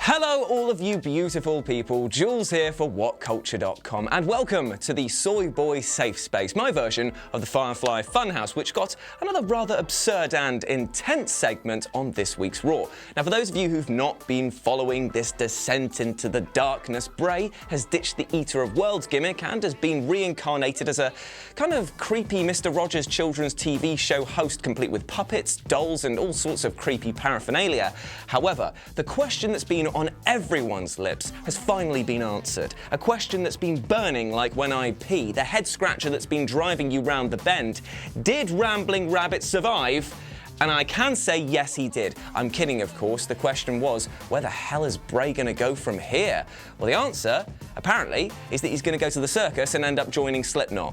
Hello all of you beautiful people, Jules here for WhatCulture.com, and welcome to the Soy Boy Safe Space, my version of the Firefly Fun House, which got another rather absurd and intense segment on this week's Raw. Now, for those of you who've not been following this descent into the darkness, Bray has ditched the Eater of Worlds gimmick and has been reincarnated as a kind of creepy Mr. Rogers children's TV show host, complete with puppets, dolls, and all sorts of creepy paraphernalia. However, the question that's been on everyone's lips has finally been answered. A question that's been burning like when I pee, the head scratcher that's been driving you round the bend. Did Rambling Rabbit survive? And I can say yes, he did. I'm kidding, of course. The question was, where the hell is Bray going to go from here? Well, the answer, apparently, is that he's going to go to the circus and end up joining Slipknot.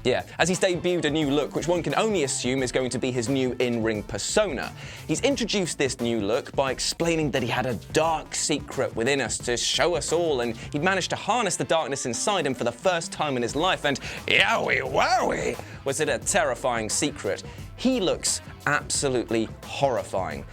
Yeah, as he's debuted a new look, which one can only assume is going to be his new in-ring persona. He's introduced this new look by explaining that he had a dark secret within us to show us all, and he'd managed to harness the darkness inside him for the first time in his life, and yowie wowie, was it a terrifying secret. He looks absolutely horrifying.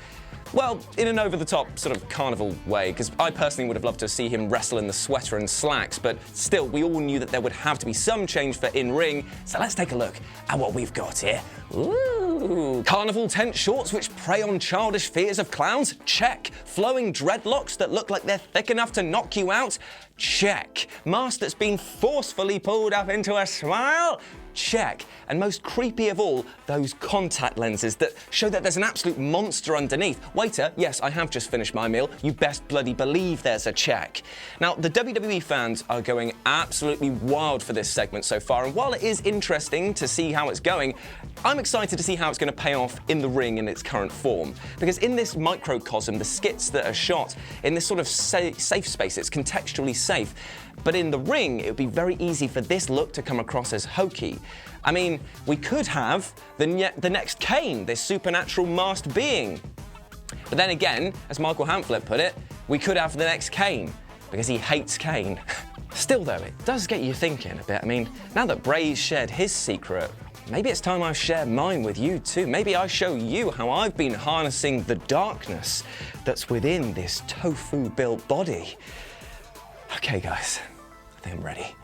Well, in an over-the-top sort of carnival way, because I personally would have loved to see him wrestle in the sweater and slacks, but still, we all knew that there would have to be some change for in-ring, so let's take a look at what we've got here. Ooh. Carnival tent shorts which prey on childish fears of clowns? Check. Flowing dreadlocks that look like they're thick enough to knock you out? Check. Mask that's been forcefully pulled up into a smile? Check. And most creepy of all, those contact lenses that show that there's an absolute monster underneath. Waiter, yes, I have just finished my meal. You best bloody believe there's a check. Now, the WWE fans are going absolutely wild for this segment so far, and while it is interesting to see how it's going, I'm excited to see how it's going to pay off in the ring in its current form. Because in this microcosm, the skits that are shot in this sort of safe space, it's contextually safe. But in the ring, it would be very easy for this look to come across as hokey. I mean, we could have the next Kane, this supernatural masked being. But then again, as Michael Hamflett put it, we could have the next Kane, because he hates Kane. Still though, it does get you thinking a bit. I mean, now that Bray's shared his secret, maybe it's time I share mine with you too. Maybe I show you how I've been harnessing the darkness that's within this tofu-built body. Okay guys, I think I'm ready.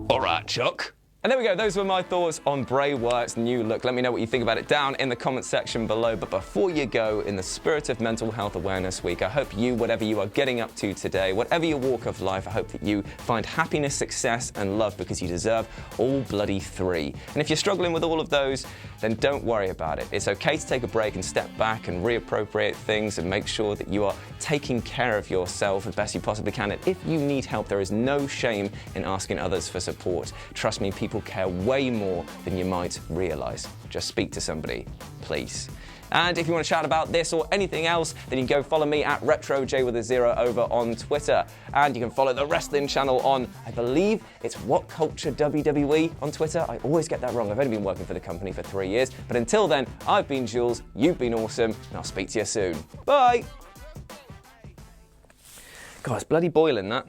All right, Chuck. And there we go, those were my thoughts on Bray Wyatt's new look. Let me know what you think about it down in the comment section below. But before you go, in the spirit of Mental Health Awareness Week, I hope you, whatever you are getting up to today, whatever your walk of life, I hope that you find happiness, success, and love, because you deserve all bloody three. And if you're struggling with all of those, then don't worry about it. It's okay to take a break and step back and reappropriate things and make sure that you are taking care of yourself as best you possibly can. And if you need help, there is no shame in asking others for support. Trust me, people care way more than you might realize. Just speak to somebody, please. And if you want to chat about this or anything else, then you can go follow me at RetroJ with a 0 over on Twitter. And you can follow the wrestling channel on, I believe it's WhatCulture WWE on Twitter. I always get that wrong. I've only been working for the company for 3 years. But until then, I've been Jules, you've been awesome, and I'll speak to you soon. Bye! God, it's bloody boiling, that.